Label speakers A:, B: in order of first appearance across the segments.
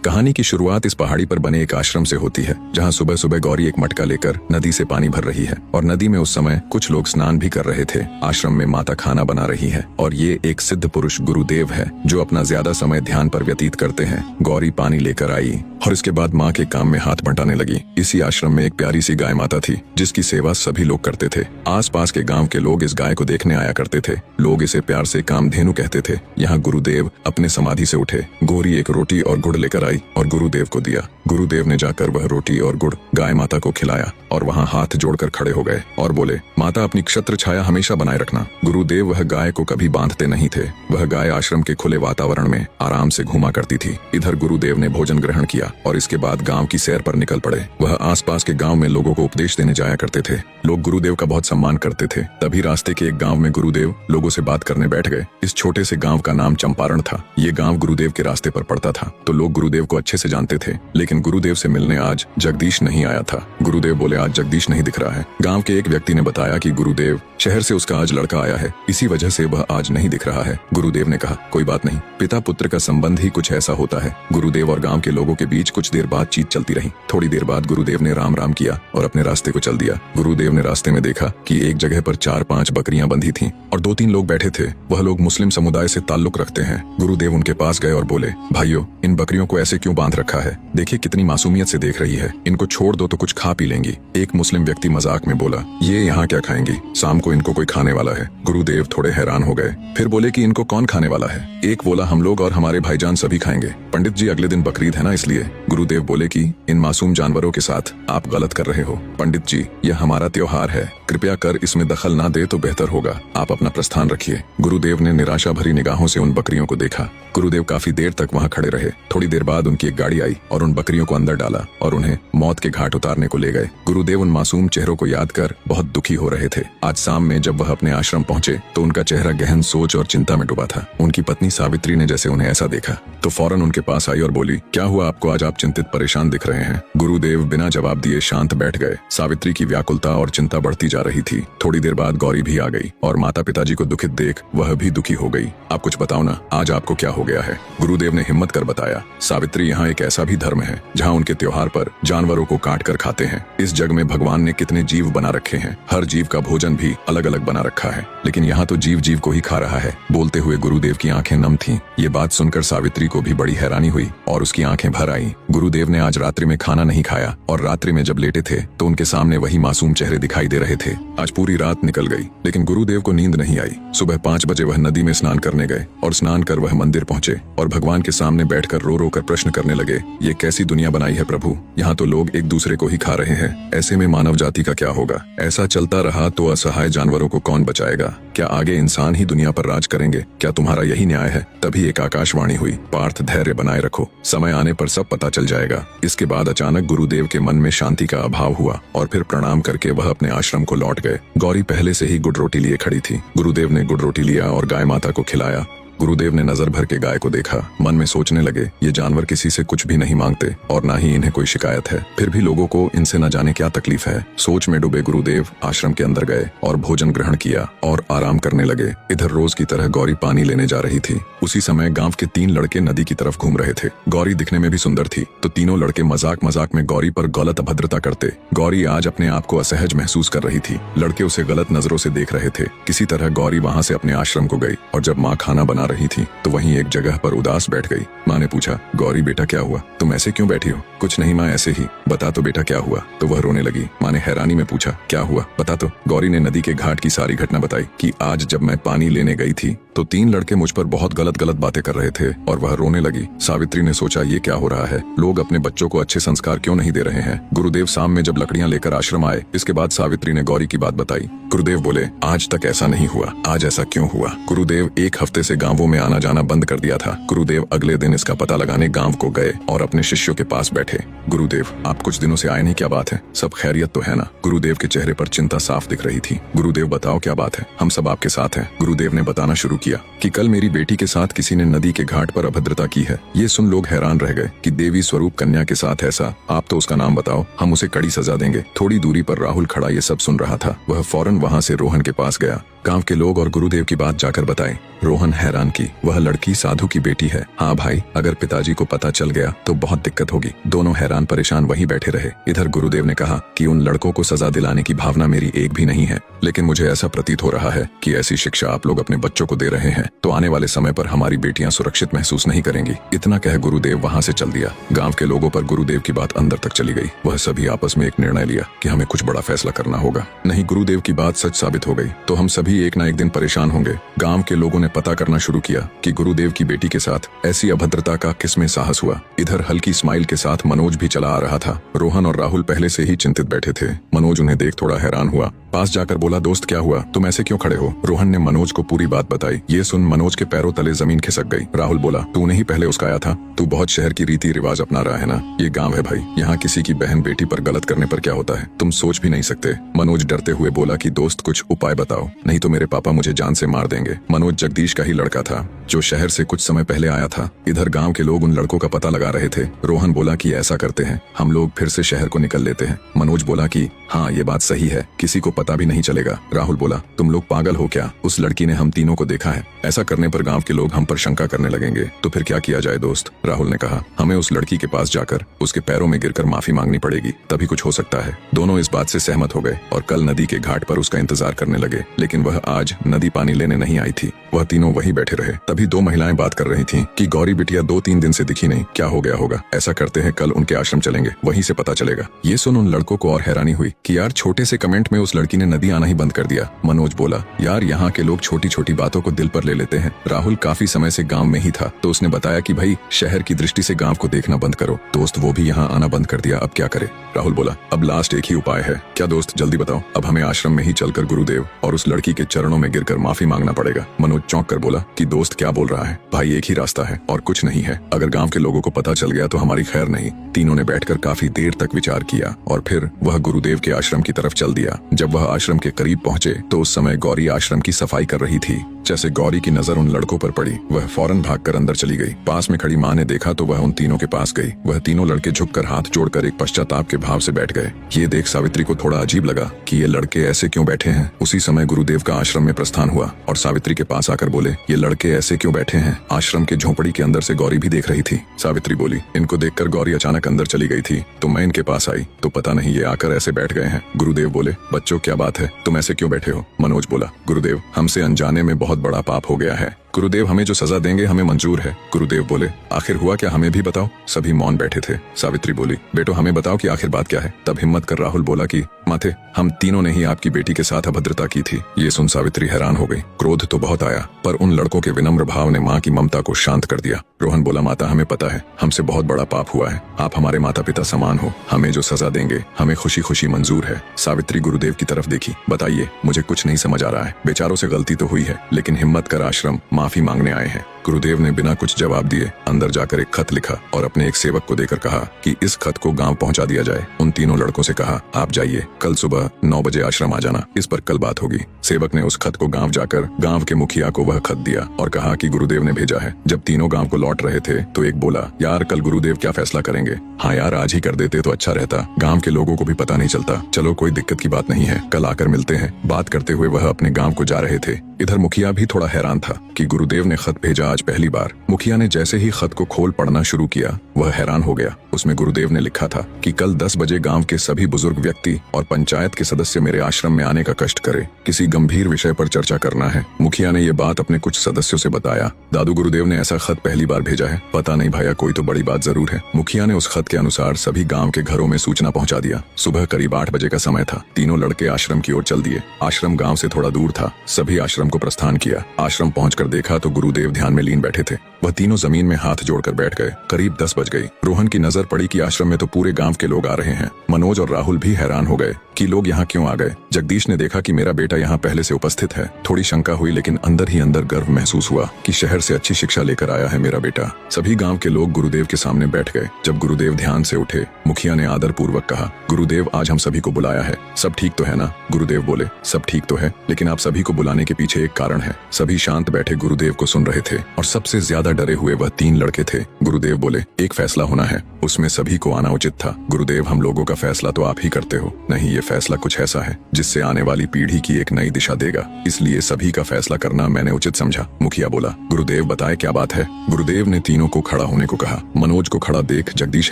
A: कहानी की शुरुआत इस पहाड़ी पर बने एक आश्रम से होती है, जहाँ सुबह सुबह गौरी एक मटका लेकर नदी से पानी भर रही है और नदी में उस समय कुछ लोग स्नान भी कर रहे थे। आश्रम में माता खाना बना रही है और ये एक सिद्ध पुरुष गुरुदेव है जो अपना ज्यादा समय ध्यान पर व्यतीत करते हैं। गौरी पानी लेकर आई और इसके बाद माँ के काम में हाथ बंटाने लगी। इसी आश्रम में एक प्यारी सी गाय माता थी जिसकी सेवा सभी लोग करते थे। आसपास के गांव के लोग इस गाय को देखने आया करते थे। लोग इसे प्यार से कामधेनु कहते थे। यहाँ गुरुदेव अपने समाधि से उठे। गौरी एक रोटी और गुड़ लेकर आई और गुरुदेव को दिया। गुरुदेव ने जाकर वह रोटी और गुड़ गाय माता को खिलाया और वहाँ हाथ जोड़कर खड़े हो गए और बोले, माता अपनी क्षत्र छाया हमेशा बनाए रखना। गुरुदेव वह गाय को कभी बांधते नहीं थे। वह गाय आश्रम के खुले वातावरण में आराम से घूमा करती थी। इधर गुरुदेव ने भोजन ग्रहण किया और इसके बाद गांव की सैर पर निकल पड़े। वह आसपास के गांव में लोगों को उपदेश देने जाया करते थे। लोग गुरुदेव का बहुत सम्मान करते थे। तभी रास्ते के एक गांव में गुरुदेव लोगों से बात करने बैठ गए। इस छोटे से गांव का नाम चंपारण था। ये गांव गुरुदेव के रास्ते पर पड़ता था, तो लोग गुरुदेव को अच्छे से जानते थे। लेकिन गुरुदेव से मिलने आज जगदीश नहीं आया था। गुरुदेव बोले, आज जगदीश नहीं दिख रहा है। गांव के एक व्यक्ति ने बताया कि गुरुदेव शहर से उसका आज लड़का आया है, इसी वजह से वह आज नहीं दिख रहा है। गुरुदेव ने कहा, कोई बात नहीं, पिता पुत्र का संबंध ही कुछ ऐसा होता है। गुरुदेव और गांव के लोगों के बीच कुछ देर बातचीत चलती रही। थोड़ी देर बाद गुरुदेव ने राम राम किया और अपने रास्ते को चल दिया। गुरुदेव ने रास्ते में देखा कि एक जगह पर 4-5 बकरियां बंधी थीं और 2-3 लोग बैठे थे। वह लोग मुस्लिम समुदाय से ताल्लुक रखते हैं। गुरुदेव उनके पास गए और बोले, भाइयों, इन बकरियों को ऐसे क्यों बांध रखा है? देखिए कितनी मासूमियत से देख रही है। इनको छोड़ दो तो कुछ खा पी लेंगी। एक मुस्लिम व्यक्ति मजाक में बोला, ये यहाँ क्या खाएंगी? शाम को इनको कोई खाने वाला है। गुरुदेव थोड़े हैरान हो गए। फिर बोले कि इनको कौन खाने वाला है? एक बोला, हम लोग और हमारे भाईजान सभी खाएंगे। पंडित जी, अगले दिन बकरीद है ना, इसलिए। गुरुदेव बोले कि इन मासूम जानवरों के साथ आप गलत कर रहे हो। पंडित जी, यह हमारा त्योहार है, कृपया कर इसमें दखल ना दे तो बेहतर होगा। आप अपना प्रस्थान रखिए। गुरुदेव ने निराशा भरी निगाहों से उन बकरियों को देखा। गुरुदेव काफी देर तक वहाँ खड़े रहे। थोड़ी देर बाद उनकी एक गाड़ी आई और उन बकरियों को अंदर डाला और उन्हें मौत के घाट उतारने को ले गए। गुरुदेव उन मासूम चेहरों को याद कर बहुत दुखी हो रहे थे। आज शाम में जब वह अपने आश्रम पहुंचे तो उनका चेहरा गहन सोच और चिंता में डूबा था। उनकी पत्नी सावित्री ने जैसे उन्हें ऐसा देखा तो फौरन उनके पास आई और बोली, क्या हुआ आपको? आज आप चिंतित परेशान दिख रहे हैं। गुरुदेव बिना जवाब दिए शांत बैठ गए। सावित्री की व्याकुलता और चिंता बढ़ती जा रही थी। थोड़ी देर बाद गौरी भी आ गई और माता पिताजी को दुखित देख वह भी दुखी हो गई। आप कुछ बताओ ना, आज आपको क्या हो गया है? गुरुदेव ने हिम्मत कर बताया, सावित्री, यहाँ एक ऐसा भी धर्म है जहाँ उनके त्योहार पर जानवरों को काट कर खाते हैं। इस जग में भगवान ने कितने जीव बना रखे हैं, हर जीव का भोजन भी अलग अलग बना रखा है, लेकिन यहाँ तो जीव जीव को ही खा रहा है। बोलते हुए गुरुदेव की आंखें नम थीं। ये बात सुनकर सावित्री को भी बड़ी हैरानी हुई और उसकी आंखें भर आई। गुरुदेव ने आज रात्रि में खाना नहीं खाया और रात्रि में जब लेटे थे तो उनके सामने वही मासूम चेहरे दिखाई दे रहे थे। आज पूरी रात निकल गई लेकिन गुरुदेव को नींद नहीं आई। सुबह 5 बजे वह नदी में स्नान करने गए और स्नान कर वह मंदिर पहुंचे और भगवान के सामने बैठकर रो रो कर प्रश्न करने लगे, ये कैसी दुनिया बनाई है प्रभु? यहाँ तो लोग एक दूसरे को ही खा रहे हैं। ऐसे में मानव जाति का क्या होगा? ऐसा चलता रहा तो असहाय जानवरों को कौन बचाएगा? क्या आगे इंसान ही दुनिया पर राज करेंगे? क्या तुम्हारा यही न्याय है? तभी एक आकाशवाणी हुई, पार्थ धैर्य बनाए रखो, समय आने पर सब पता चल जाएगा। इसके बाद अचानक गुरुदेव के मन में शांति का अभाव हुआ और फिर प्रणाम करके वह अपने आश्रम को लौट गए। गौरी पहले से ही गुड़ रोटी लिए खड़ी थी। गुरुदेव ने गुड़ रोटी लिया और गाय माता को खिलाया। गुरुदेव ने नजर भर के गाय को देखा। मन में सोचने लगे, ये जानवर किसी से कुछ भी नहीं मांगते और ना ही इन्हें कोई शिकायत है, फिर भी लोगों को इनसे न जाने क्या तकलीफ है। सोच में डूबे गुरुदेव आश्रम के अंदर गए और भोजन ग्रहण किया और आराम करने लगे। इधर रोज की तरह गौरी पानी लेने जा रही थी। उसी समय गांव के 3 लड़के नदी की तरफ घूम रहे थे। गौरी दिखने में भी सुंदर थी तो तीनों लड़के मजाक मजाक में गौरी पर गलत अभद्रता करते। गौरी आज अपने आप को असहज महसूस कर रही थी। लड़के उसे गलत नजरों से देख रहे थे। किसी तरह गौरी वहाँ से अपने आश्रम को गई और जब माँ खाना बना रही थी तो वहीं एक जगह पर उदास बैठ गई। माँ ने पूछा, गौरी बेटा क्या हुआ? तुम ऐसे क्यों बैठी हो? कुछ नहीं माँ, ऐसे ही। बता तो बेटा क्या हुआ? तो वह रोने लगी। माँ ने हैरानी में पूछा, क्या हुआ बता तो। गौरी ने नदी के घाट की सारी घटना बताई कि आज जब मैं पानी लेने गई थी तो 3 लड़के मुझ पर बहुत गलत गलत बातें कर रहे थे और वह रोने लगी। सावित्री ने सोचा, ये क्या हो रहा है? लोग अपने बच्चों को अच्छे संस्कार क्यों नहीं दे रहे हैं? गुरुदेव शाम में जब लकड़ियां लेकर आश्रम आए, इसके बाद सावित्री ने गौरी की बात बताई। गुरुदेव बोले, आज तक ऐसा नहीं हुआ, आज ऐसा क्यों हुआ? गुरुदेव 1 हफ्ते से गांवों में आना जाना बंद कर दिया था। गुरुदेव अगले दिन इसका पता लगाने गांव को गए और अपने शिष्यों के पास बैठे। गुरुदेव, आप कुछ दिनों से आए नहीं, क्या बात है? सब खैरियत तो है ना? गुरुदेव के चेहरे पर चिंता साफ दिख रही थी। गुरुदेव बताओ क्या बात है? हम सब आपके साथ हैं। गुरुदेव ने बताना शुरू किया कि कल मेरी बेटी के साथ किसी ने नदी के घाट पर अभद्रता की है। ये सुन लोग हैरान रह गए कि देवी स्वरूप कन्या के साथ ऐसा। आप तो उसका नाम बताओ, हम उसे कड़ी सजा देंगे। थोड़ी दूरी पर राहुल खड़ा ये सब सुन रहा था। वह फौरन वहाँ से रोहन के पास गया गांव के लोग और गुरुदेव की बात जाकर बताई। रोहन हैरान की, वह लड़की साधु की बेटी है। हाँ भाई, अगर पिताजी को पता चल गया तो बहुत दिक्कत होगी। दोनों हैरान परेशान वहीं बैठे रहे। इधर गुरुदेव ने कहा कि उन लड़कों को सजा दिलाने की भावना मेरी एक भी नहीं है, लेकिन मुझे ऐसा प्रतीत हो रहा है कि ऐसी शिक्षा आप लोग अपने बच्चों को दे रहे हैं तो आने वाले समय पर हमारी बेटियां सुरक्षित महसूस नहीं करेंगी। इतना कह गुरुदेव वहां से चल दिया। गांव के लोगों पर गुरुदेव की बात अंदर तक चली गई। वह सभी आपस में एक निर्णय लिया कि हमें कुछ बड़ा फैसला करना होगा, नहीं गुरुदेव की बात सच साबित हो गई तो हम सभी एक ना एक दिन परेशान होंगे। गांव के लोगों ने पता करना शुरू किया कि गुरुदेव की बेटी के साथ ऐसी अभद्रता का किसमें साहस हुआ। इधर हल्की स्माइल के साथ मनोज भी चला आ रहा था। रोहन और राहुल पहले से ही चिंतित बैठे थे। मनोज उन्हें देख थोड़ा हैरान हुआ। पास जाकर बोला, दोस्त क्या हुआ, तुम ऐसे क्यों खड़े हो? रोहन ने मनोज को पूरी बात बताई। ये सुन मनोज के पैरों तले जमीन खिसक गई। राहुल बोला, तूने ही पहले उसका आया था। तू बहुत शहर की रीति रिवाज अपना रहा है ना। ये गांव है भाई, यहाँ किसी की बहन बेटी पर गलत करने पर क्या होता है, तुम सोच भी नहीं सकते। मनोज डरते हुए बोला कि दोस्त कुछ उपाय बताओ, नहीं तो मेरे पापा मुझे जान से मार देंगे। मनोज जगदीश का ही लड़का था जो शहर से कुछ समय पहले आया था। इधर गांव के लोग उन लड़कों का पता लगा रहे थे। रोहन बोला कि ऐसा करते हैं, हम लोग फिर से शहर को निकल लेते हैं। मनोज बोला कि हाँ ये बात सही है, किसी को पता भी नहीं चलेगा। राहुल बोला, तुम लोग पागल हो क्या, उस लड़की ने हम तीनों को देखा है। ऐसा करने पर गांव के लोग हम पर शंका करने लगेंगे तो फिर क्या किया जाए दोस्त? राहुल ने कहा, हमें उस लड़की के पास जाकर उसके पैरों में गिरकर माफी मांगनी पड़ेगी, तभी कुछ हो सकता है। दोनों इस बात से सहमत हो गए और कल नदी के घाट पर उसका इंतजार करने लगे। लेकिन वह आज नदी पानी लेने नहीं आई थी। वह तीनों वहीं बैठे रहे। तभी दो महिलाएं बात कर रही थीं कि गौरी बिटिया 2-3 दिन से दिखी नहीं, क्या हो गया होगा। ऐसा करते हैं कल उनके आश्रम चलेंगे, वहीं से पता चलेगा। ये सुन उन लड़कों को और हैरानी हुई कि यार छोटे से कमेंट में उस लड़की ने नदी आना ही बंद कर दिया। मनोज बोला, यार यहाँ के लोग छोटी छोटी बातों को दिल पर ले लेते हैं। राहुल काफी समय से गांव में ही था तो उसने बताया कि भाई शहर की दृष्टि से गांव को देखना बंद करो। दोस्त वो भी यहाँ आना बंद कर दिया, अब क्या करे? राहुल बोला, अब लास्ट एक ही उपाय है। क्या दोस्त, जल्दी बताओ। अब हमें आश्रम में ही चलकर गुरुदेव और उस लड़की के चरणों में गिरकर माफी मांगना पड़ेगा। मनोज चौंक कर बोला कि दोस्त क्या बोल रहा है भाई, एक ही रास्ता है और कुछ नहीं है। अगर गांव के लोगों को पता चल गया तो हमारी खैर नहीं। तीनों ने बैठकर काफी देर तक विचार किया और फिर वह गुरुदेव के आश्रम की तरफ चल दिया। जब वह आश्रम के करीब पहुंचे तो उस समय गौरी आश्रम की सफाई कर रही थी। जैसे गौरी की नजर उन लड़कों पर पड़ी, वह फौरन भागकर अंदर चली गई। पास में खड़ी माँ ने देखा तो वह उन तीनों के पास गई। वह तीनों लड़के झुककर हाथ जोड़कर एक पश्चाताप के भाव से बैठ गए। ये देख सावित्री को थोड़ा अजीब लगा कि ये लड़के ऐसे क्यों बैठे हैं। उसी समय गुरुदेव का आश्रम में प्रस्थान हुआ और सावित्री के पास आकर बोले, ये लड़के ऐसे क्यों बैठे हैं? आश्रम के झोंपड़ी के अंदर से गौरी भी देख रही थी। सावित्री बोली, इनको देखकर गौरी अचानक अंदर चली गई थी तो मैं इनके पास आई तो पता नहीं ये आकर ऐसे बैठ गए हैं। गुरुदेव बोले, बच्चों क्या बात है, तुम ऐसे क्यों बैठे हो? मनोज बोला, गुरुदेव हमसे अनजाने में बहुत बड़ा पाप हो गया है। गुरुदेव हमें जो सजा देंगे हमें मंजूर है। गुरुदेव बोले, आखिर हुआ क्या, हमें भी बताओ। सभी मौन बैठे थे। सावित्री बोली, बेटो हमें बताओ कि आखिर बात क्या है। तब हिम्मत कर राहुल बोला कि माथे, हम तीनों ने ही आपकी बेटी के साथ अभद्रता की थी। ये सुन सावित्री हैरान हो गई। क्रोध तो बहुत आया पर उन लड़कों के विनम्र भाव ने माँ की ममता को शांत कर दिया। रोहन बोला, माता हमें पता है हमसे बहुत बड़ा पाप हुआ है, आप हमारे माता पिता समान हो, हमें जो सजा देंगे हमें खुशी खुशी मंजूर है। सावित्री गुरुदेव की तरफ देखी, बताइए मुझे कुछ नहीं समझ आ रहा है। बेचारों से गलती तो हुई है लेकिन हिम्मत कर आश्रम माफी मांगने आए हैं। गुरुदेव ने बिना कुछ जवाब दिए अंदर जाकर एक खत लिखा और अपने एक सेवक को देकर कहा कि इस खत को गांव पहुंचा दिया जाए। उन तीनों लड़कों से कहा, आप जाइए, कल सुबह 9 बजे आश्रम आ जाना, इस पर कल बात होगी। सेवक ने उस खत को गांव जाकर गांव के मुखिया को वह खत दिया और कहा कि गुरुदेव ने भेजा है। जब तीनों गांव को लौट रहे थे तो एक बोला, यार कल गुरुदेव क्या फैसला करेंगे? हाँ यार आज ही कर देते तो अच्छा रहता, गांव के लोगों को भी पता नहीं चलता। चलो कोई दिक्कत की बात नहीं है, कल आकर मिलते हैं। बात करते हुए वह अपने गांव को जा रहे थे। इधर मुखिया भी थोड़ा हैरान था कि गुरुदेव ने खत भेजा आज पहली बार। मुखिया ने जैसे ही खत को खोल पढ़ना शुरू किया वह हैरान हो गया। उसमें गुरुदेव ने लिखा था कि कल 10 बजे गांव के सभी बुजुर्ग व्यक्ति और पंचायत के सदस्य मेरे आश्रम में आने का कष्ट करे, किसी गंभीर विषय पर चर्चा करना है। मुखिया ने ये बात अपने कुछ सदस्यों से बताया। दादू गुरुदेव ने ऐसा खत पहली बार भेजा है, पता नहीं भाया कोई तो बड़ी बात जरूर है। मुखिया ने उस खत के अनुसार सभी गांव के घरों में सूचना पहुंचा दिया। सुबह करीब 8 बजे का समय था। तीनों लड़के आश्रम की ओर चल दिए। आश्रम गांव से थोड़ा दूर था। सभी आश्रम को प्रस्थान किया। आश्रम पहुंचकर देखा तो गुरुदेव ध्यान में लीन बैठे थे। वह तीनों जमीन में हाथ जोड़कर बैठ गए। करीब 10 बज गई। रोहन की नजर पड़ी कि आश्रम में तो पूरे गांव के लोग आ रहे हैं। मनोज और राहुल भी हैरान हो गए कि लोग यहाँ क्यों आ गए। जगदीश ने देखा कि मेरा बेटा यहाँ पहले से उपस्थित है। थोड़ी शंका हुई लेकिन अंदर ही अंदर गर्व महसूस हुआ कि शहर से अच्छी शिक्षा लेकर आया है मेरा बेटा। सभी गांव के लोग गुरुदेव के सामने बैठ गए। जब गुरुदेव ध्यान से उठे, मुखिया ने आदर पूर्वक कहा, गुरुदेव आज हम सभी को बुलाया है, सब ठीक तो है ना? गुरुदेव बोले, सब ठीक तो है, लेकिन आप सभी को बुलाने के पीछे एक कारण है। सभी शांत बैठे गुरुदेव को सुन रहे थे और सबसे ज्यादा डरे हुए वह 3 लड़के थे। गुरुदेव बोले, एक फैसला होना है। उसमें सभी को आना उचित था। गुरुदेव, हम लोगों का फैसला तो आप ही करते हो। नहीं, ये फैसला कुछ ऐसा है जिससे आने वाली पीढ़ी की एक नई दिशा देगा, इसलिए सभी का फैसला करना मैंने उचित समझा। मुखिया बोला, गुरुदेव बताए क्या बात है। गुरुदेव ने तीनों को खड़ा होने को कहा। मनोज को खड़ा देख जगदीश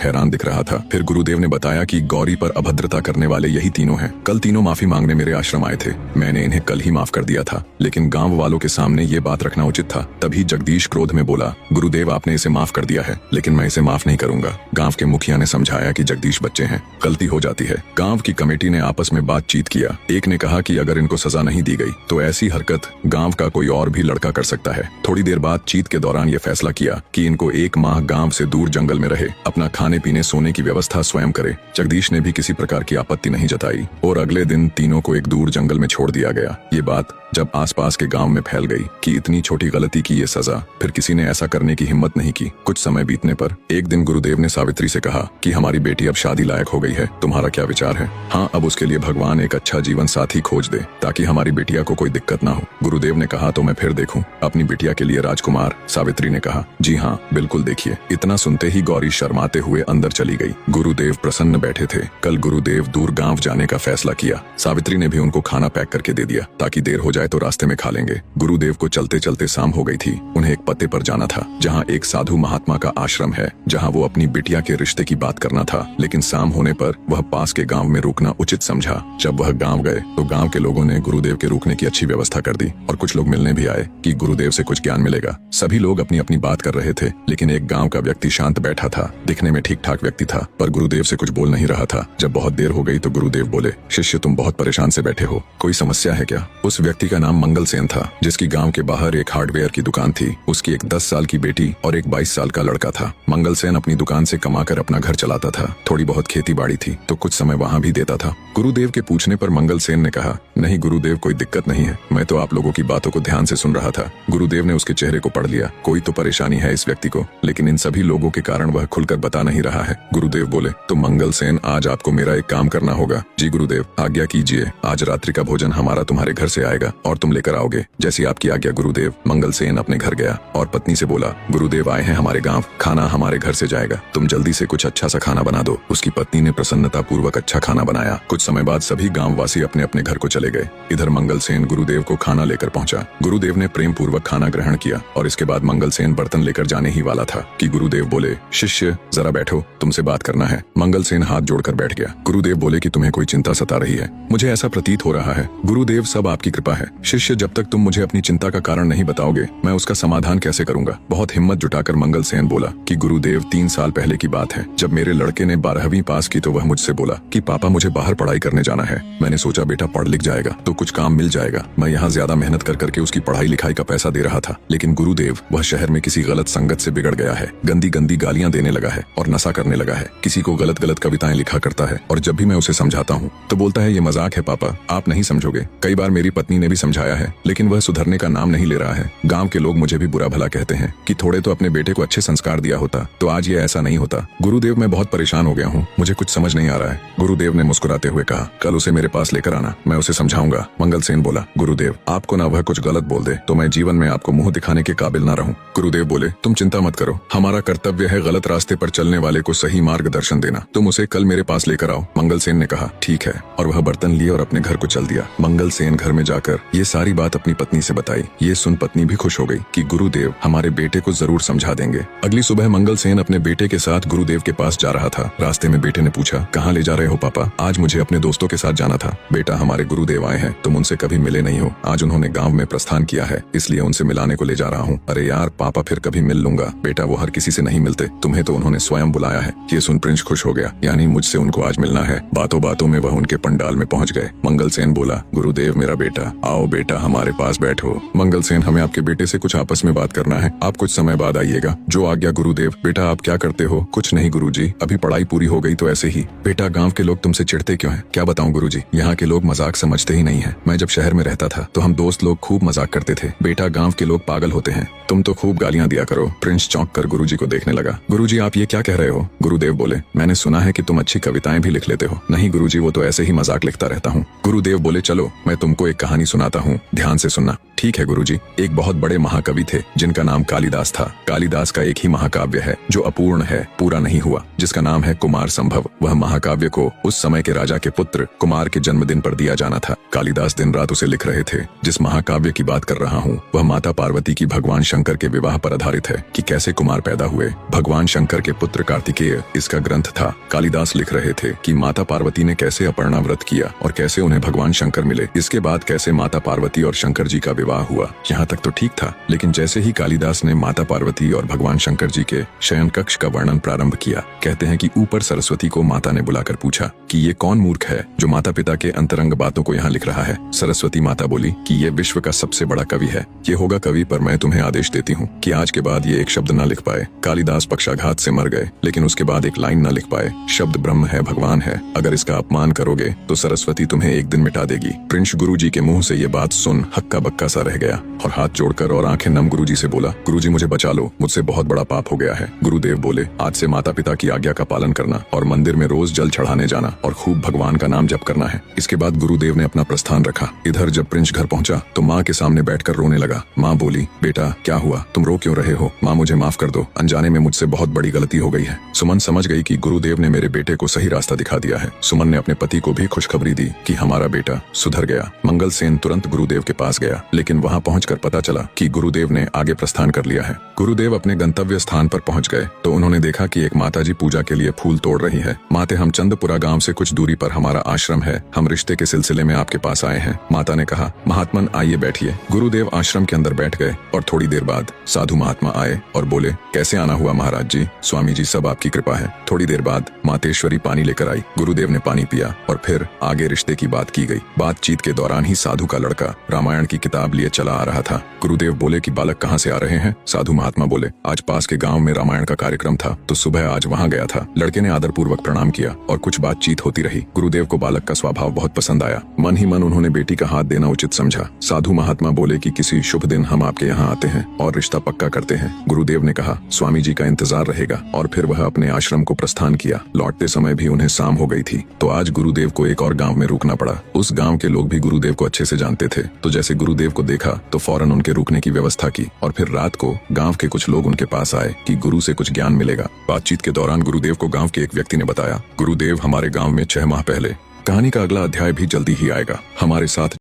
A: हैरान दिख रहा था। फिर गुरुदेव ने बताया कि गौरी पर अभद्रता करने वाले यही तीनों हैं। कल तीनों माफी मांगने मेरे आश्रम आए थे। मैंने इन्हें कल ही माफ कर दिया था, लेकिन गांव वालों के सामने ये बात रखना उचित था। तभी जगदीश क्रोध में बोला, गुरुदेव आपने इसे माफ कर दिया है, लेकिन मैं इसे माफ नहीं करूंगा। गांव के मुखिया ने समझाया कि जगदीश बच्चे हैं, गलती हो जाती है। गांव की कमेटी ने आपस में बातचीत किया। एक ने कहा कि अगर इनको सजा नहीं दी गई तो ऐसी हरकत गांव का कोई और भी लड़का कर सकता है। थोड़ी देर बातचीत के दौरान ये फैसला किया कि इनको 1 माह गांव से दूर जंगल में रहे, अपना खाने पीने सोने की व्यवस्था स्वयं करे। जगदीश ने भी किसी प्रकार की आपत्ति नहीं जताई और अगले दिन तीनों को एक दूर जंगल में छोड़ दिया गया। ये बात जब आसपास के गांव में फैल गई कि इतनी छोटी गलती की ये सजा, फिर किसी ने ऐसा करने की हिम्मत नहीं की। कुछ समय बीतने पर एक दिन गुरुदेव ने सावित्री से कहा कि हमारी बेटी अब शादी लायक हो गई है, तुम्हारा क्या विचार है? हाँ, अब उसके लिए भगवान एक अच्छा जीवन साथी खोज दे ताकि हमारी बिटिया को कोई दिक्कत ना हो। गुरुदेव ने कहा, तो मैं फिर देखूं अपनी बिटिया के लिए राजकुमार। सावित्री ने कहा, जी हाँ बिल्कुल देखिए। इतना सुनते ही गौरी शर्माते हुए अंदर चली गई। गुरुदेव प्रसन्न बैठे थे। कल गुरुदेव दूर गांव जाने का फैसला किया। सावित्री ने भी उनको खाना पैक करके दे दिया ताकि देर हो जाए तो रास्ते में खा लेंगे। गुरुदेव को चलते चलते शाम हो गई थी। उन्हें एक पते पर जाना था जहाँ एक साधु महात्मा का आश्रम है, जहाँ वो अपनी बिटिया के रिश्ते की बात करना था। लेकिन शाम होने पर वह पास के गांव में रुकना उचित समझा। जब वह गांव गए तो गांव के लोगों ने गुरुदेव के रुकने की अच्छी व्यवस्था कर दी और कुछ लोग मिलने भी आए कि गुरुदेव से कुछ ज्ञान मिलेगा। सभी लोग अपनी अपनी बात कर रहे थे, लेकिन एक गांव का व्यक्ति शांत बैठा था। दिखने में ठीक ठाक व्यक्ति था, पर गुरुदेव से कुछ बोल नहीं रहा था। जब बहुत देर हो गई तो गुरुदेव बोले, शिष्य तुम बहुत परेशान से बैठे हो, कोई समस्या है क्या? उस व्यक्ति का नाम मंगल सेन था, जिसकी गांव के बाहर एक हार्डवेयर की दुकान थी। उसकी एक 10 साल की बेटी और एक 22 साल का लड़का था। मंगल सेन अपनी दुकान से कमाकर अपना घर चलाता था। थोड़ी बहुत खेती बाड़ी थी तो कुछ समय वहाँ भी देता था। गुरुदेव के पूछने पर मंगल सेन ने कहा, नहीं गुरुदेव, कोई दिक्कत नहीं है, मैं तो आप लोगों की बातों को ध्यान से सुन रहा था। गुरुदेव ने उसके चेहरे को पढ़ लिया, कोई तो परेशानी है इस व्यक्ति को, लेकिन इन सभी लोगों के कारण वह खुलकर बता नहीं रहा है। गुरुदेव बोले, तो मंगल सेन आज आपको मेरा एक काम करना होगा। जी गुरुदेव, आज्ञा कीजिए। आज रात्रि का भोजन हमारा तुम्हारे घर से आएगा और तुम लेकर आओगे। जैसी आपकी आज्ञा गुरुदेव। मंगल सेन अपने घर गया और पत्नी से बोला, गुरुदेव आए हैं हमारे गांव, खाना हमारे घर से जाएगा, तुम जल्दी से कुछ अच्छा सा खाना बना दो। उसकी पत्नी ने प्रसन्नता पूर्वक अच्छा खाना बनाया। कुछ समय बाद सभी गांववासी अपने अपने घर को चले गए। इधर मंगल सेन गुरुदेव को खाना लेकर पहुंचा। गुरुदेव ने प्रेम पूर्वक खाना ग्रहण किया और इसके बाद मंगल सेन बर्तन लेकर जाने ही वाला था कि गुरुदेव बोले, शिष्य जरा बैठो, तुमसे बात करना है। मंगल सेन हाथ जोड़कर बैठ गया। गुरुदेव बोले कि तुम्हें कोई चिंता सता रही है, मुझे ऐसा प्रतीत हो रहा है। गुरुदेव, सब आपकी कृपा है। शिष्य, जब तक तुम मुझे अपनी चिंता का कारण नहीं बताओगे मैं उसका समाधान कैसे करूंगा? बहुत हिम्मत जुटाकर मंगल सेन बोला कि गुरुदेव 3 साल पहले की बात है, जब मेरे लड़के ने 12वीं पास की तो वह मुझसे बोला कि पापा मुझे बाहर पढ़ाई करने जाना है। मैंने सोचा बेटा पढ़ लिख जाएगा तो कुछ काम मिल जाएगा। मैं यहाँ ज्यादा मेहनत कर करके उसकी पढ़ाई लिखाई का पैसा दे रहा था, लेकिन गुरुदेव वह शहर में किसी गलत संगत से बिगड़ गया है। गंदी गंदी गालियां देने लगा है और नशा करने लगा है। किसी को गलत गलत कविताएं लिखा करता है और जब भी मैं उसे समझाता हूँ तो बोलता है ये मजाक है पापा, आप नहीं समझोगे। कई बार मेरी पत्नी ने भी समझाया है, लेकिन वह सुधरने का नाम नहीं ले रहा है। गांव के लोग मुझे भी बुरा भला कहते हैं कि थोड़े तो अपने बेटे को अच्छे संस्कार दिया होता तो आज ये ऐसा नहीं होता। गुरुदेव, मैं बहुत परेशान हो गया हूँ, मुझे कुछ समझ नहीं आ रहा है। गुरुदेव ने मुस्कुराते हुए कहा, कल उसे मेरे पास लेकर आना, मैं उसे समझाऊंगा। मंगल सेन बोला, गुरुदेव आपको ना वह कुछ गलत बोल दे तो मैं जीवन में आपको मुंह दिखाने के काबिल ना रहूं। गुरुदेव बोले, तुम चिंता मत करो, हमारा कर्तव्य है गलत रास्ते पर चलने वाले को सही मार्गदर्शन देना। तुम उसे कल मेरे पास लेकर आओ। मंगल सेन ने कहा, ठीक है, और वह बर्तन लिए और अपने घर को चल दिया। मंगल सेन घर में जाकर ये सारी बात अपनी पत्नी से बताई। ये सुन पत्नी भी खुश हो गई कि गुरुदेव हमारे बेटे को जरूर समझा देंगे। अगली सुबह मंगल सेन अपने बेटे के साथ गुरुदेव के पास जा रहा था। रास्ते में बेटे ने पूछा, कहाँ ले जा रहे हो पापा? आज मुझे अपने दोस्तों के साथ जाना था। बेटा, हमारे गुरुदेव आए हैं, तुम उनसे कभी मिले नहीं हो। आज उन्होंने गांव में प्रस्थान किया है, इसलिए उनसे मिलाने को ले जा रहा हूँ। अरे यार पापा, फिर कभी मिल लूंगा। बेटा, वो हर किसी से नहीं मिलते, तुम्हें तो उन्होंने स्वयं बुलाया है। ये सुन प्रिंस खुश हो गया, यानी मुझसे उनको आज मिलना है। बातों बातों में वह उनके पंडाल में पहुंच गए। मंगल सेन बोला, गुरुदेव मेरा बेटा, आओ बेटा हमारे पास बैठो। मंगल सेन, हमें आपके बेटे से कुछ आपस में बात करना है, आप कुछ समय बाद आइएगा। जो आज्ञा गुरुदेव। बेटा, आप क्या करते हो? कुछ नहीं गुरुजी, अभी पढ़ाई पूरी हो गई तो ऐसे ही। बेटा, गांव के लोग तुमसे चिढ़ते क्यों हैं? क्या बताऊं गुरुजी, यहाँ के लोग मजाक समझते ही नहीं है। मैं जब शहर में रहता था तो हम दोस्त लोग खूब मजाक करते थे। बेटा, गांव के लोग पागल होते हैं, तुम तो खूब गालियां दिया करो। प्रिंस चौंक कर गुरुजी को देखने लगा। गुरुजी, आप ये क्या कह रहे हो? गुरुदेव बोले, मैंने सुना है कि तुम अच्छी कविताएं भी लिख लेते हो। नहीं गुरुजी, वो तो ऐसे ही मजाक लिखता रहता हूँ। गुरुदेव बोले, चलो मैं तुमको एक कहानी सुनाता हूँ, ध्यान से सुनना। ठीक है गुरुजी। एक बहुत बड़े महाकवि थे जिनका नाम कालिदास था। कालिदास का एक ही महाकाव्य है जो अपूर्ण है, पूरा नहीं हुआ, जिसका नाम है कुमार संभव। वह महाकाव्य को उस समय के राजा के पुत्र कुमार के जन्मदिन पर दिया जाना था। कालिदास दिन रात उसे लिख रहे थे। जिस महाकाव्य की बात कर रहा हूँ वह माता पार्वती की भगवान शंकर के विवाह पर आधारित है कि कैसे कुमार पैदा हुए। भगवान शंकर के पुत्र कार्तिकेय इसका ग्रंथ था। कालिदास लिख रहे थे कि माता पार्वती ने कैसे अपर्णा व्रत किया और कैसे उन्हें भगवान शंकर मिले। इसके बाद कैसे माता पार्वती और शंकर जी का विवाह हुआ। यहाँ तक तो ठीक था, लेकिन जैसे ही कालिदास ने माता पार्वती और भगवान शंकर जी के शयन कक्ष का वर्णन प्रारंभ किया, कहते हैं कि ऊपर सरस्वती को माता ने बुलाकर पूछा कि ये कौन मूर्ख है जो माता पिता के अंतरंग बातों को यहाँ लिख रहा है। सरस्वती माता बोली कि ये विश्व का सबसे बड़ा कवि है, ये होगा कवि, पर मैं तुम्हें आदेश देती हूँ कि आज के बाद ये एक शब्द न लिख पाए। कालिदास पक्षाघात से मर गए, लेकिन उसके बाद एक लाइन न लिख पाए। शब्द ब्रह्म है, भगवान है, अगर इसका अपमान करोगे तो सरस्वती तुम्हें एक दिन मिटा देगी। प्रिंस गुरुजी के मुंह से ये बात सुन हक्का बक्का सा रह गया और हाथ जोड़कर और आंखें नम गुरुजी से बोला, गुरुजी मुझे बचा लो, मुझसे बहुत बड़ा पाप हो गया है। गुरुदेव बोले, आज से माता पिता की आज्ञा का पालन करना और मंदिर में रोज जल चढ़ाने जाना और खूब भगवान का नाम जप करना है। इसके बाद गुरुदेव ने अपना प्रस्थान रखा। इधर जब प्रिंस घर पहुंचा तो माँ के सामने बैठकर रोने लगा। माँ बोली, बेटा क्या हुआ, तुम रो क्यों रहे हो? माँ मुझे माफ कर दो, अनजाने में मुझसे बहुत बड़ी गलती हो गई है। सुमन समझ गई कि गुरुदेव ने मेरे बेटे को सही रास्ता दिखा दिया है। सुमन ने अपने पति को भी खुशखबरी दी कि हमारा बेटा सुधर गया। मंगल सेन तुरंत गुरुदेव के पास गया, लेकिन वहाँ पहुंचकर पता चला कि गुरुदेव ने आगे प्रस्थान कर लिया है। गुरुदेव अपने गंतव्य स्थान पर पहुंच गए तो उन्होंने देखा कि एक माताजी पूजा के लिए फूल तोड़ रही है। माते, हम चंदपुरा गांव से कुछ दूरी पर हमारा आश्रम है, हम रिश्ते के सिलसिले में आपके पास आए हैं। माता ने कहा, महात्मन आइए बैठिए। गुरुदेव आश्रम के अंदर बैठ गए और थोड़ी देर बाद साधु महात्मा आए और बोले, कैसे आना हुआ महाराज जी? स्वामी जी, सब आपकी कृपा है। थोड़ी देर बाद मातेश्वरी पानी लेकर आई। गुरुदेव ने पानी पिया और फिर आगे रिश्ते की बात की गई। बातचीत के दौरान ही साधु का लड़का रामायण की किताब लिए चला आ रहा था। गुरुदेव बोले कि बालक कहाँ से आ रहे हैं? साधु महात्मा बोले, आज पास के गांव में रामायण का कार्यक्रम था तो सुबह आज वहां गया था। लड़के ने आदर पूर्वक प्रणाम किया और कुछ बातचीत होती रही। गुरुदेव को बालक का स्वभाव बहुत पसंद आया। मन ही मन उन्होंने बेटी का हाथ देना उचित समझा। साधु महात्मा बोले कि किसी शुभ दिन हम आपके यहाँ आते हैं और रिश्ता पक्का करते हैं। गुरुदेव ने कहा, स्वामी जी का इंतजार रहेगा, और फिर वह अपने आश्रम को प्रस्थान किया। लौटते समय भी उन्हें शाम हो गई थी तो आज गुरुदेव को एक और गाँव में रुकना पड़ा। उस गाँव के लोग भी गुरुदेव को अच्छे से जानते थे, तो जैसे गुरुदेव को देखा तो फौरन उनके रुकने की व्यवस्था की और फिर रात को गांव के कुछ लोग उनके पास आए कि गुरु से कुछ ज्ञान मिलेगा। बातचीत के दौरान गुरुदेव को गांव के एक व्यक्ति ने बताया, गुरुदेव हमारे गांव में 6 माह पहले। कहानी का अगला अध्याय भी जल्दी ही आएगा। हमारे साथ